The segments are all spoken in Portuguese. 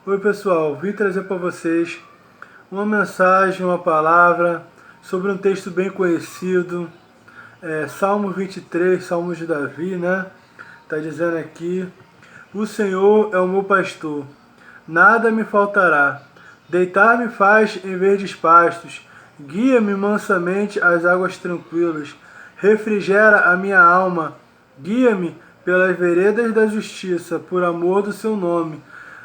Oi pessoal, vim trazer para vocês uma mensagem, uma palavra sobre um texto bem conhecido, Salmo 23, Salmo de Davi, né? Está dizendo aqui: o Senhor é o meu pastor, nada me faltará. Deitar-me faz em verdes pastos, guia-me mansamente às águas tranquilas, refrigera a minha alma, guia-me pelas veredas da justiça, por amor do seu nome.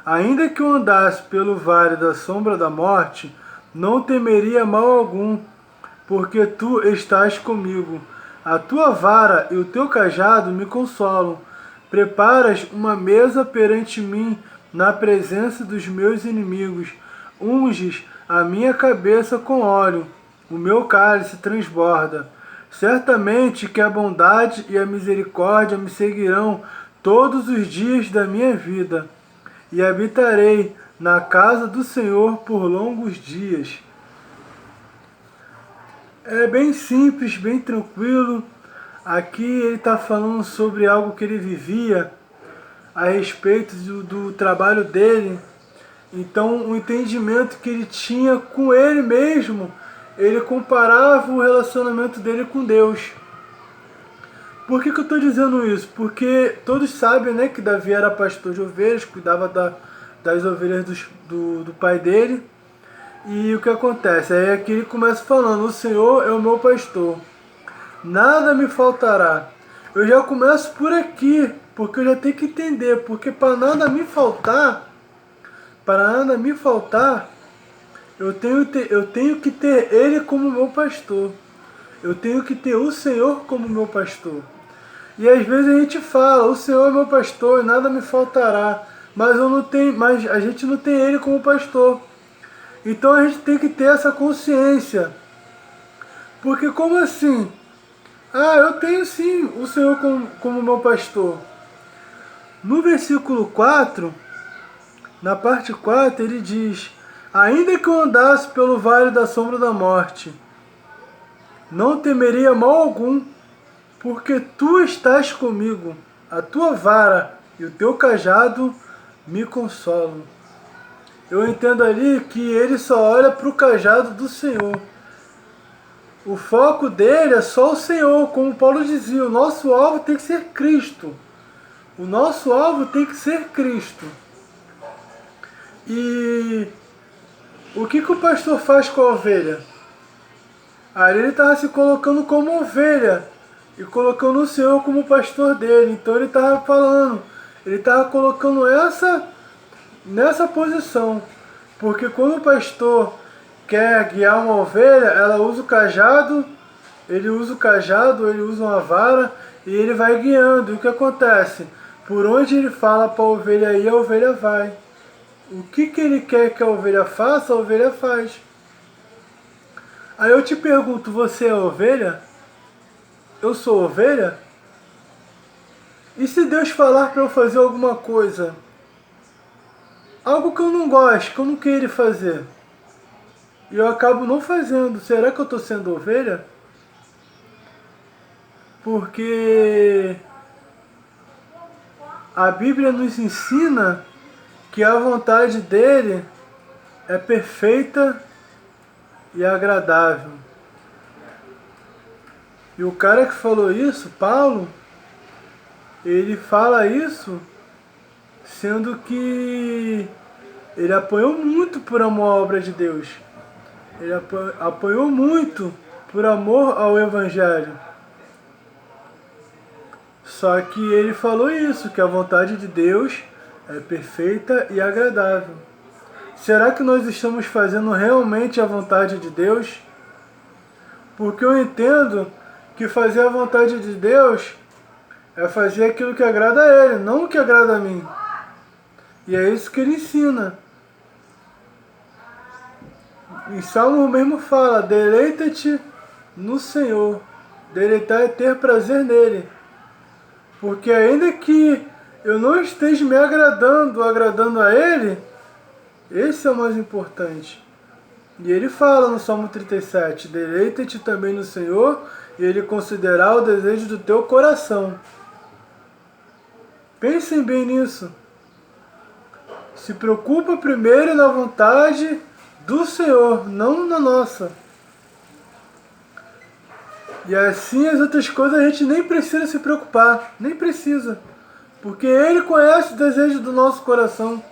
Ainda que eu andasse pelo vale da sombra da morte, não temeria mal algum, porque tu estás comigo. A tua vara e o teu cajado me consolam. Preparas uma mesa perante mim na presença dos meus inimigos. Unges a minha cabeça com óleo. O meu cálice transborda. Certamente que a bondade e a misericórdia me seguirão todos os dias da minha vida, e habitarei na casa do Senhor por longos dias. É bem simples, bem tranquilo. Aqui ele está falando sobre algo que ele vivia a respeito do trabalho dele. Então, o entendimento que ele tinha com ele mesmo, ele comparava o relacionamento dele com Deus. Por que eu estou dizendo isso? Porque todos sabem, né, que Davi era pastor de ovelhas, cuidava das ovelhas do pai dele. E o que acontece? Aí aqui ele começa falando: o Senhor é o meu pastor, nada me faltará. Eu já começo por aqui, porque eu já tenho que entender, porque para nada me faltar, eu tenho que ter Ele como meu pastor. Eu tenho que ter o Senhor como meu pastor. E às vezes a gente fala: o Senhor é meu pastor, nada me faltará. Mas a gente não tem Ele como pastor. Então a gente tem que ter essa consciência. Porque como assim? Ah, eu tenho sim o Senhor como meu pastor. No versículo 4, na parte 4, ele diz: ainda que eu andasse pelo vale da sombra da morte, não temeria mal algum, porque tu estás comigo. A tua vara e o teu cajado me consolam. Eu entendo ali que ele só olha para o cajado do Senhor. O foco dele é só o Senhor, como Paulo dizia: o nosso alvo tem que ser Cristo. O nosso alvo tem que ser Cristo. E o que o pastor faz com a ovelha? Ali ele estava se colocando como ovelha e colocando o Senhor como pastor dele. Então ele estava falando, ele estava colocando nessa posição. Porque quando o pastor quer guiar uma ovelha, ela usa ele usa uma vara e ele vai guiando. E o que acontece? Por onde ele fala para a ovelha ir, a ovelha vai. O que ele quer que a ovelha faça, a ovelha faz. Aí eu te pergunto: você é ovelha? Eu sou ovelha? E se Deus falar para eu fazer alguma coisa, algo que eu não gosto, que eu não queira fazer, e eu acabo não fazendo, será que eu estou sendo ovelha? Porque a Bíblia nos ensina que a vontade dele é perfeita e agradável. E o cara que falou isso, Paulo, ele fala isso sendo que ele apanhou muito por amor à obra de Deus. Ele apanhou muito por amor ao Evangelho. Só que ele falou isso, que a vontade de Deus é perfeita e agradável. Será que nós estamos fazendo realmente a vontade de Deus? Porque eu entendo que fazer a vontade de Deus é fazer aquilo que agrada a Ele, não o que agrada a mim. E é isso que Ele ensina. Em Salmo mesmo fala: deleita-te no Senhor. Deleitar é ter prazer nele. Porque ainda que eu não esteja me agradando a Ele, esse é o mais importante. E ele fala no Salmo 37, deleita-te também no Senhor, e Ele concederá o desejo do teu coração. Pensem bem nisso. Se preocupa primeiro na vontade do Senhor, não na nossa. E assim as outras coisas a gente nem precisa se preocupar, nem precisa. Porque Ele conhece o desejo do nosso coração.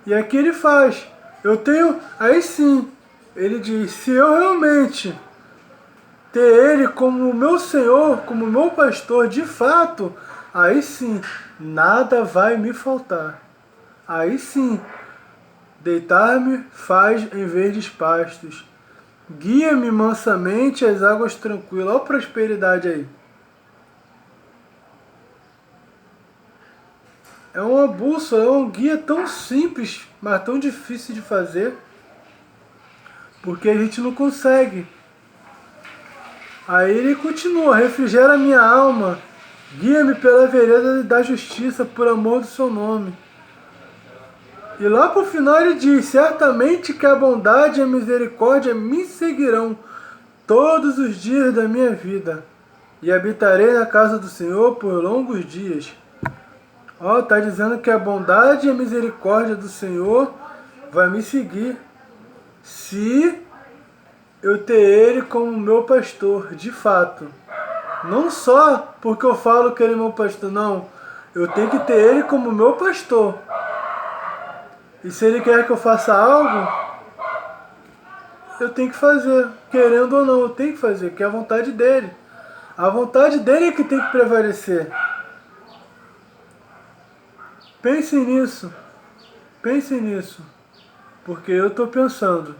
E aqui Ele faz. Eu tenho, aí sim, Ele diz, se eu realmente ter Ele como meu Senhor, como meu pastor, de fato, aí sim, nada vai me faltar. Aí sim, deitar-me faz em verdes pastos. Guia-me mansamente às águas tranquilas. Olha a prosperidade aí. É uma bússola, é um guia tão simples, mas tão difícil de fazer. Porque a gente não consegue. Aí ele continua, refrigera minha alma. Guia-me pela vereda da justiça, por amor do seu nome. E lá para o final ele diz, certamente que a bondade e a misericórdia me seguirão todos os dias da minha vida, e habitarei na casa do Senhor por longos dias. Ó, está dizendo que a bondade e a misericórdia do Senhor vai me seguir, se eu ter Ele como meu pastor, de fato. Não só porque eu falo que Ele é meu pastor, não. Eu tenho que ter Ele como meu pastor. E se Ele quer que eu faça algo, eu tenho que fazer. Querendo ou não, eu tenho que fazer, que é a vontade dEle. A vontade dEle é que tem que prevalecer. Pensem nisso. Pensem nisso. Porque eu estou pensando.